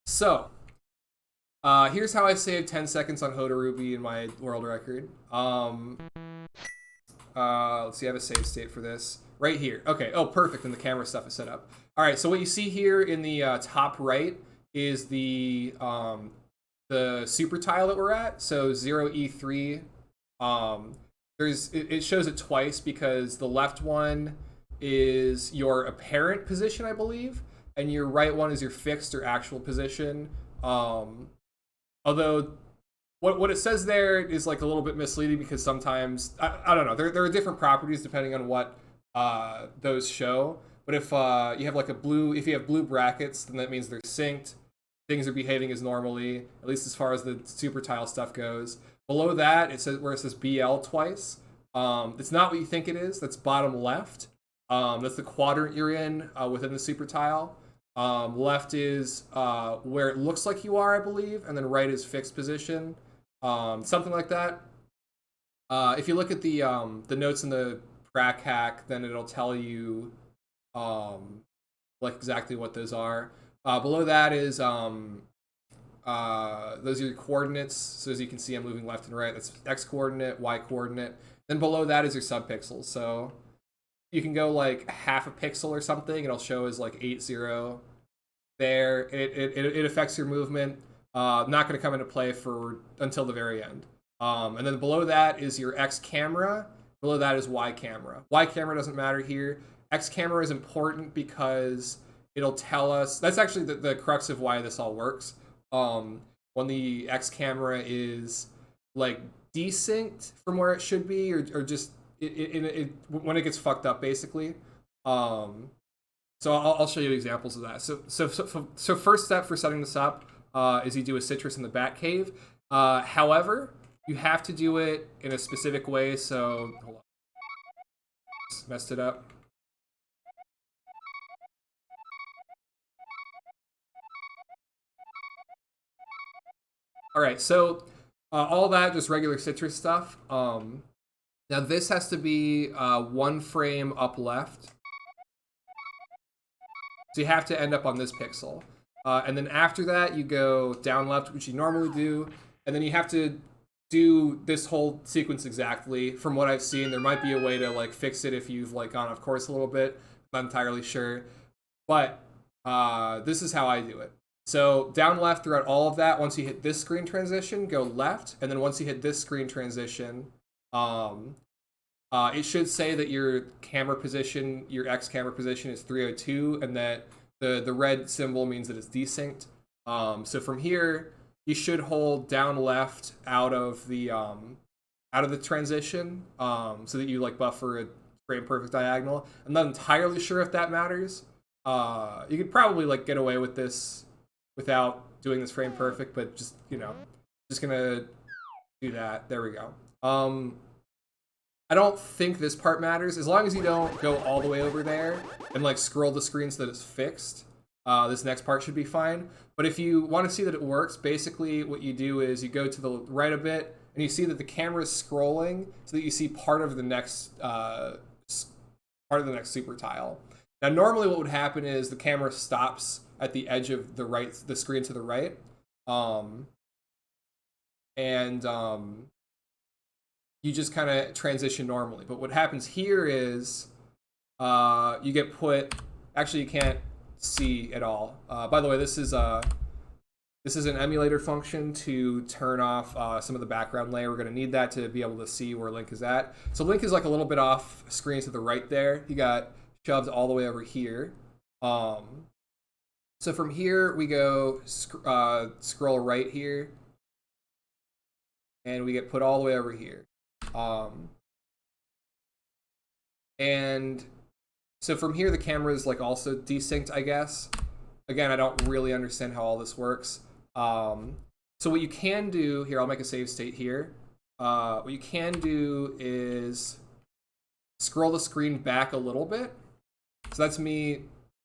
So, here's how I saved 10 seconds on Hodaruby in my world record. Let's see, I have a save state for this. Right here. Okay, oh, perfect, and the camera stuff is set up. All right, so what you see here in the top right is the super tile that we're at. So 0E3. It shows it twice because the left one is your apparent position, I believe, and your right one is your fixed or actual position. Although what it says there is like a little bit misleading because sometimes I don't know, there are different properties depending on what those show. But if you have like if you have blue brackets, then that means they're synced. Things are behaving as normally, at least as far as the super tile stuff goes. Below that, it says where it says BL twice. It's not what you think it is. That's bottom left. That's the quadrant you're in within the super tile. Left is where it looks like you are, I believe, and then right is fixed position, something like that. If you look at the notes in the crack hack, then it'll tell you like exactly what those are. Below that is those are your coordinates. So as you can see, I'm moving left and right. That's x coordinate, y coordinate. Then below that is your subpixels. So you can go like half a pixel or something. It'll show as like 80 there. It affects your movement. Not going to come into play until the very end. And then below that is your X camera. Below that is Y camera. Y camera doesn't matter here. X camera is important because it'll tell us. That's actually the crux of why this all works. When the X camera is like desynced from where it should be, or just when it gets fucked up, basically. So I'll show you examples of that. So first step for setting this up is you do a citrus in the bat cave. However, you have to do it in a specific way. So hold on, just messed it up. All right, so all that just regular citrus stuff. Now this has to be 1 frame up left. So you have to end up on this pixel. And then after that, you go down left, which you normally do. And then you have to do this whole sequence exactly. From what I've seen, there might be a way to like fix it if you've like gone off course a little bit. I'm not entirely sure. But this is how I do it. So down left throughout all of that, once you hit this screen transition, go left. And then once you hit this screen transition, it should say that your camera position, your X camera position is 302, and that the red symbol means that it's desynced. So from here, you should hold down left out of the transition, so that you like buffer a frame perfect diagonal. I'm not entirely sure if that matters. You could probably like get away with this without doing this frame perfect, but just gonna do that. There we go. I don't think this part matters. As long as you don't go all the way over there and like scroll the screen so that it's fixed, this next part should be fine. But if you want to see that it works, basically what you do is you go to the right a bit and you see that the camera is scrolling so that you see part of the next super tile. Now normally what would happen is the camera stops at the edge of the screen to the right. You just kind of transition normally. But what happens here is you get put. Actually, you can't see at all. By the way, this is an emulator function to turn off some of the background layer. We're going to need that to be able to see where Link is at. So Link is like a little bit off screen to the right there. He got shoved all the way over here. So from here we go scroll right here, and we get put all the way over here. And so from here the camera is like also desynced, I guess. Again, I don't really understand how all this works. So what you can do here, I'll make a save state here. What you can do is scroll the screen back a little bit. So that's me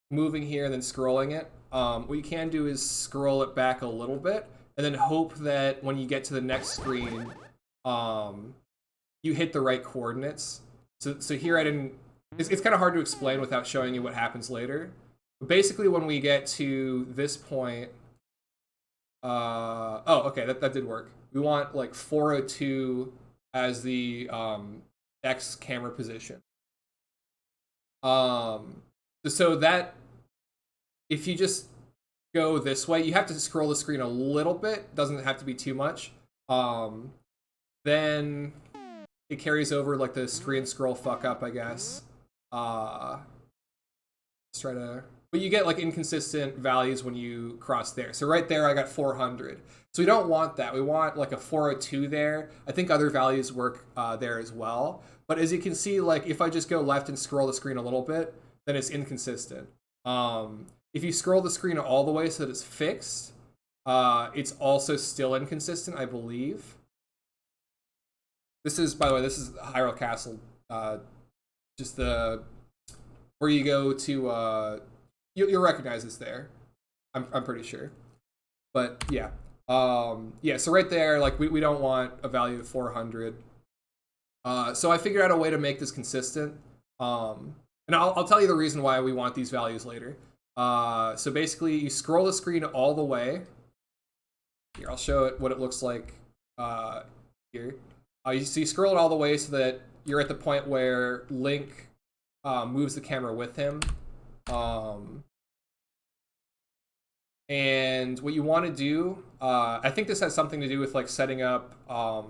moving here and then scrolling it. What you can do is scroll it back a little bit and then hope that when you get to the next screen, you hit the right coordinates. So here I didn't. It's kind of hard to explain without showing you what happens later. But basically, when we get to this point, Oh, okay, that did work. We want like 402 as the X camera position. So that if you just go this way, you have to scroll the screen a little bit. Doesn't have to be too much. Then it carries over like the screen scroll fuck up, I guess. Let's try to. But you get like inconsistent values when you cross there. So right there, I got 400. So we don't want that. We want like a 402 there. I think other values work there as well. But as you can see, like if I just go left and scroll the screen a little bit, then it's inconsistent. If you scroll the screen all the way so that it's fixed, it's also still inconsistent, I believe. This is, by the way, this is Hyrule Castle. Just the where you go to. You'll recognize this there. I'm pretty sure. But yeah, yeah. So right there, like we don't want a value of 400. So I figured out a way to make this consistent. And I'll tell you the reason why we want these values later. So basically, you scroll the screen all the way. Here, I'll show it what it looks like here. So you scroll it all the way so that you're at the point where Link moves the camera with him. And what you want to do, I think this has something to do with like setting up, I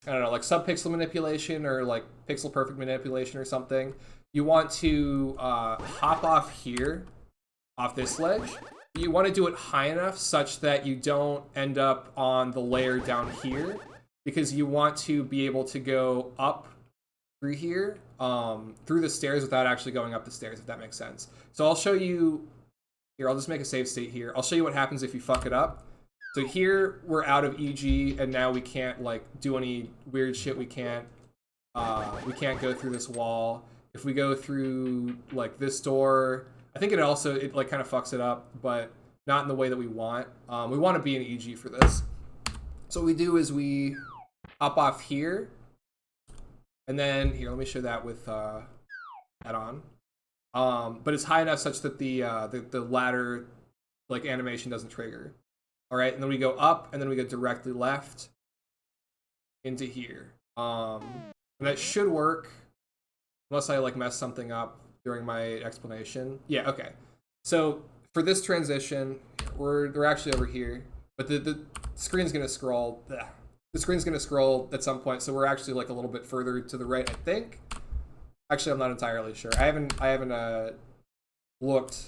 don't know, like subpixel manipulation or like pixel perfect manipulation or something. You want to hop off here, off this ledge. You want to do it high enough such that you don't end up on the layer down here, because you want to be able to go up through here, through the stairs without actually going up the stairs, if that makes sense. So I'll show you, here, I'll just make a save state here. I'll show you what happens if you fuck it up. So here, we're out of EG, and now we can't, like, do any weird shit. We can't go through this wall. If we go through, like, this door, I think it like, kind of fucks it up, but not in the way that we want. We want to be in EG for this. So what we do is we hop off here, and then, here, let me show that with that on. But it's high enough such that the ladder, like, animation doesn't trigger. All right, and then we go up, and then we go directly left into here. And that should work, unless I, like, mess something up during my explanation. Yeah, okay. So for this transition, we're actually over here, but the screen's gonna scroll. The screen's gonna scroll at some point, so we're actually like a little bit further to the right, I think. Actually, I'm not entirely sure. I haven't looked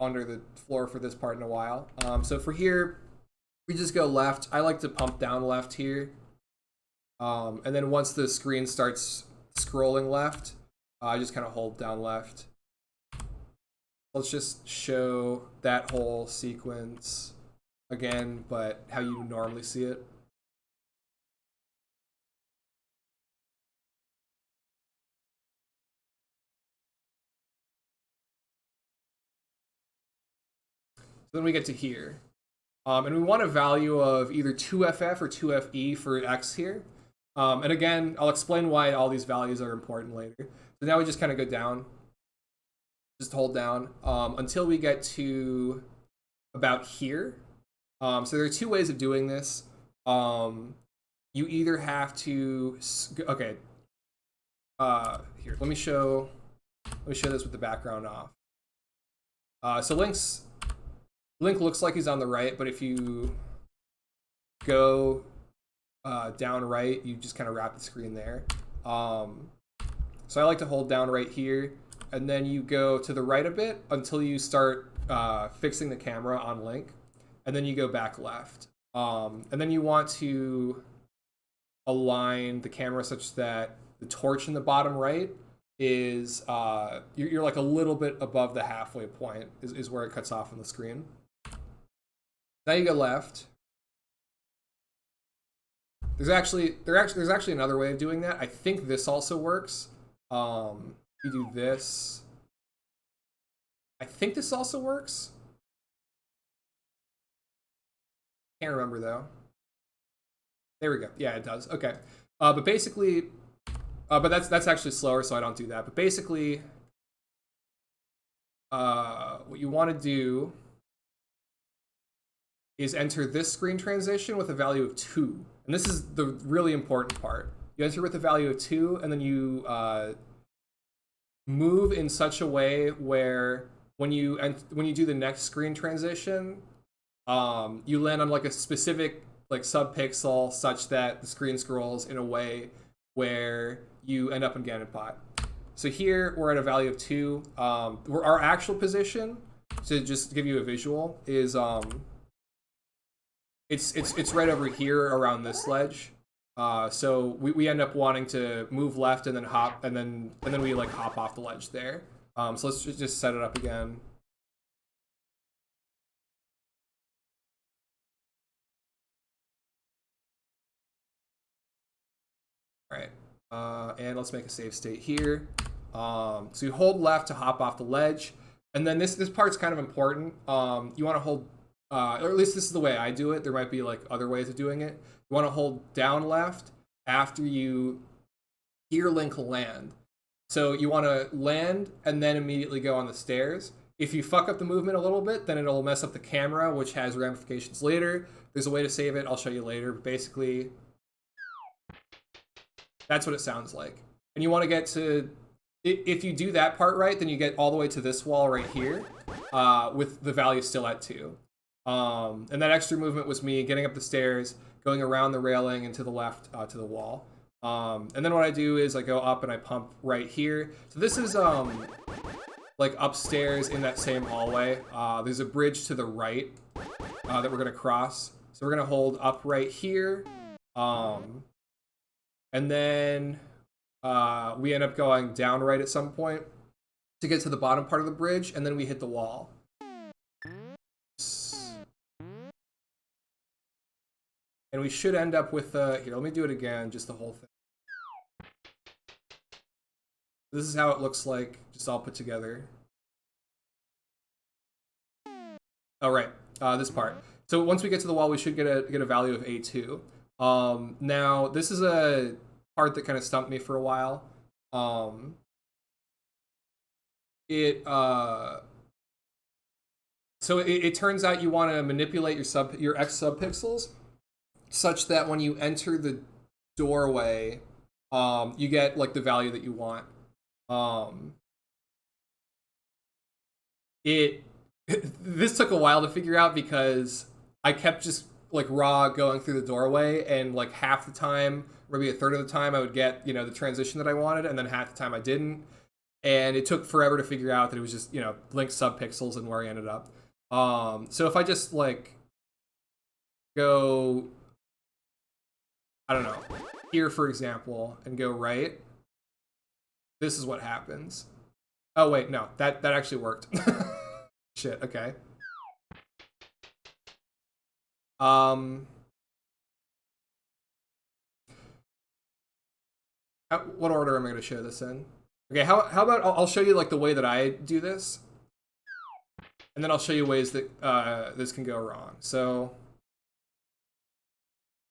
under the floor for this part in a while. So for here, we just go left. I like to pump down left here. And then once the screen starts scrolling left, I just kind of hold down left. Let's just show that whole sequence again, but how you normally see it. Then we get to here. And we want a value of either 2FF or 2FE for X here. And again, I'll explain why all these values are important later. So now we just kind of go down. Just hold down until we get to about here. So there are two ways of doing this. You either have to... Okay. Here, let me show this with the background off. So Link looks like he's on the right, but if you go down right, you just kind of wrap the screen there. So I like to hold down right here, and then you go to the right a bit until you start fixing the camera on Link, and then you go back left. And then you want to align the camera such that the torch in the bottom right is you're like a little bit above the halfway point is where it cuts off on the screen. Now you go left. There's actually another way of doing that. I think this also works. You do this. I think this also works. Can't remember though. There we go. Yeah, it does. Okay. But basically, but that's actually slower, so I don't do that. But basically, what you want to do is enter this screen transition with a value of 2. And this is the really important part. You enter with a value of 2, and then you move in such a way where when you do the next screen transition, you land on like a specific like subpixel such that the screen scrolls in a way where you end up in Ganonpot. So here we're at a value of 2. Our actual position, to just give you a visual, is it's right over here around this ledge. So we end up wanting to move left and then hop, and then we like hop off the ledge there. So let's just set it up again. All right, and let's make a save state here. So you hold left to hop off the ledge, and then this part's kind of important. You want to hold, or at least this is the way I do it. There might be like other ways of doing it. You want to hold down left after you hear Link land. So you want to land and then immediately go on the stairs. If you fuck up the movement a little bit, then it'll mess up the camera, which has ramifications later. There's a way to save it. I'll show you later. But basically, that's what it sounds like. And you want to get to, if you do that part right, then you get all the way to this wall right here with the value still at 2. And that extra movement was me getting up the stairs, going around the railing and to the left to the wall. And then what I do is I go up and I pump right here. So this is like upstairs in that same hallway. There's a bridge to the right that we're gonna cross. So we're gonna hold up right here. And then we end up going down right at some point to get to the bottom part of the bridge, and then we hit the wall. And we should end up with, here, let me do it again, just the whole thing. This is how it looks like, just all put together. Oh, right, this part. So once we get to the wall, we should get a value of A2. Now, this is a part that kind of stumped me for a while. So it turns out you want to manipulate your X subpixels such that when you enter the doorway, you get like the value that you want. This took a while to figure out because I kept just like raw going through the doorway, and like half the time, maybe a third of the time, I would get, you know, the transition that I wanted, and then half the time I didn't. And it took forever to figure out that it was just, you know, Link's subpixels and where he ended up. So if I just like go, I don't know, here for example, and go right, this is what happens. Oh wait, no, that actually worked. Shit, okay. What order am I going to show this in? Okay, how about I'll show you like the way that I do this, and then I'll show you ways that this can go wrong. So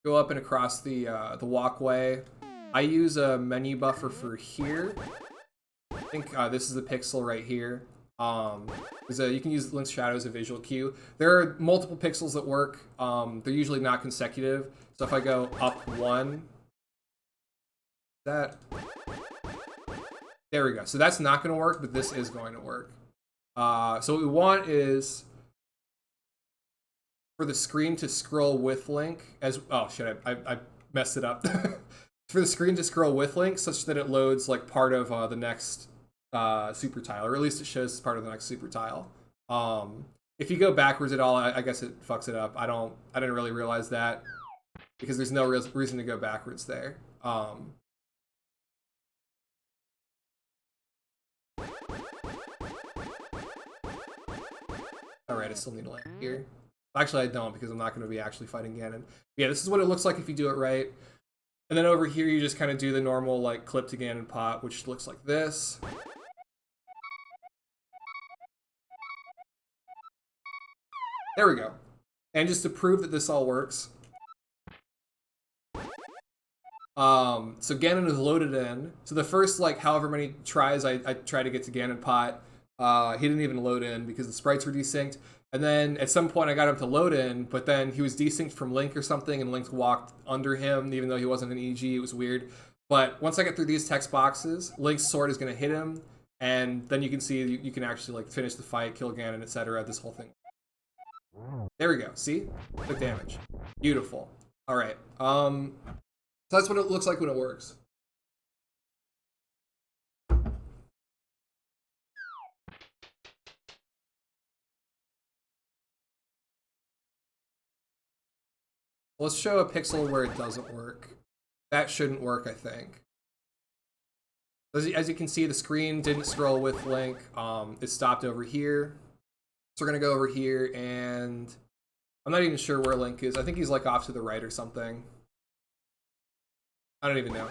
go up and across the walkway. I use a menu buffer for here. I think this is the pixel right here. You can use Link's shadow as a visual cue. There are multiple pixels that work. They're usually not consecutive. So if I go up 1, there we go. So that's not going to work, but this is going to work. So what we want is for the screen to scroll with Link as, oh shit, I messed it up. For the screen to scroll with Link such that it loads like part of the next super tile, or at least it shows part of the next super tile. If you go backwards at all, I guess it fucks it up. I didn't really realize that because there's no reason to go backwards there. Alright, I still need to land here. Actually, I don't, because I'm not going to be actually fighting Ganon. Yeah, this is what it looks like if you do it right. And then over here, you just kind of do the normal, like, clip to Ganonpot, which looks like this. There we go. And just to prove that this all works. So Ganon is loaded in. So the first, like, however many tries I tried to get to Ganonpot, he didn't even load in because the sprites were desynced. And then at some point I got him to load in, but then he was desynced from Link or something, and Link walked under him, even though he wasn't an EG. It was weird. But once I get through these text boxes, Link's sword is going to hit him, and then you can see you can actually like finish the fight, kill Ganon, etc. This whole thing. There we go. See? Quick damage. Beautiful. All right. So that's what it looks like when it works. Let's show a pixel where it doesn't work. That shouldn't work, I think. As you can see, the screen didn't scroll with Link. It stopped over here. So we're going to go over here, and I'm not even sure where Link is. I think he's like off to the right or something. I don't even know.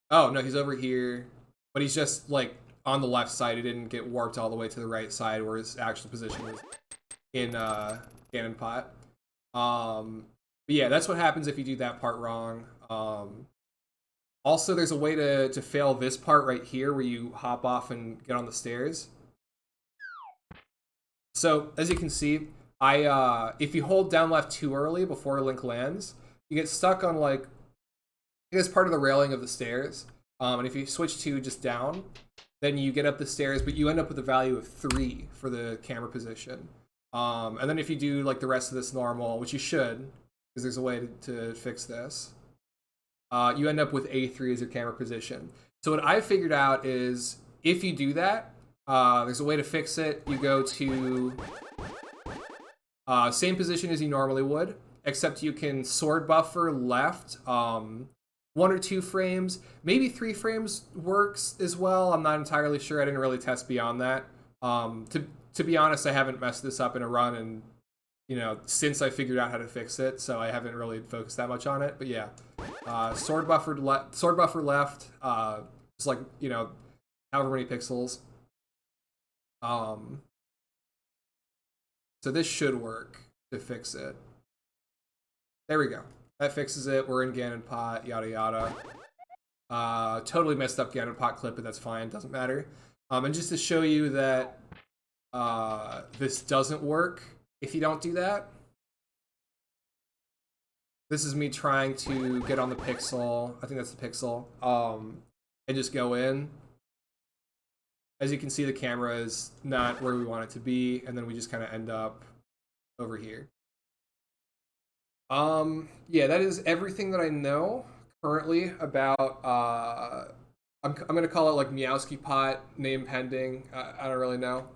Oh, no, he's over here. But he's just like on the left side. He didn't get warped all the way to the right side where his actual position was in Ganonpot. But yeah, that's what happens if you do that part wrong. Also, there's a way to fail this part right here where you hop off and get on the stairs. So, as you can see, if you hold down left too early before Link lands, you get stuck on like, I guess part of the railing of the stairs. And if you switch to just down, then you get up the stairs, but you end up with a value of 3 for the camera position. And then if you do like the rest of this normal, which you should, because there's a way to fix this, you end up with A3 as your camera position. So what I figured out is if you do that, there's a way to fix it. You go to same position as you normally would, except you can sword buffer left 1 or 2 frames. Maybe 3 frames works as well. I'm not entirely sure. I didn't really test beyond that. To be honest, I haven't messed this up in a run and since I figured out how to fix it, so I haven't really focused that much on it. But yeah, sword buffer left, it's like however many pixels. So this should work to fix it. There we go. That fixes it. We're in Ganonpot, yada yada. Totally messed up Ganonpot clip, but that's fine. Doesn't matter. And just to show you that this doesn't work if you don't do that. This is me trying to get on the pixel. I think that's the pixel. And just go in. As you can see, the camera is not where we want it to be, and then we just kind of end up over here. Yeah, that is everything that I know currently about I'm gonna call it like Meowskipot, name pending. I don't really know.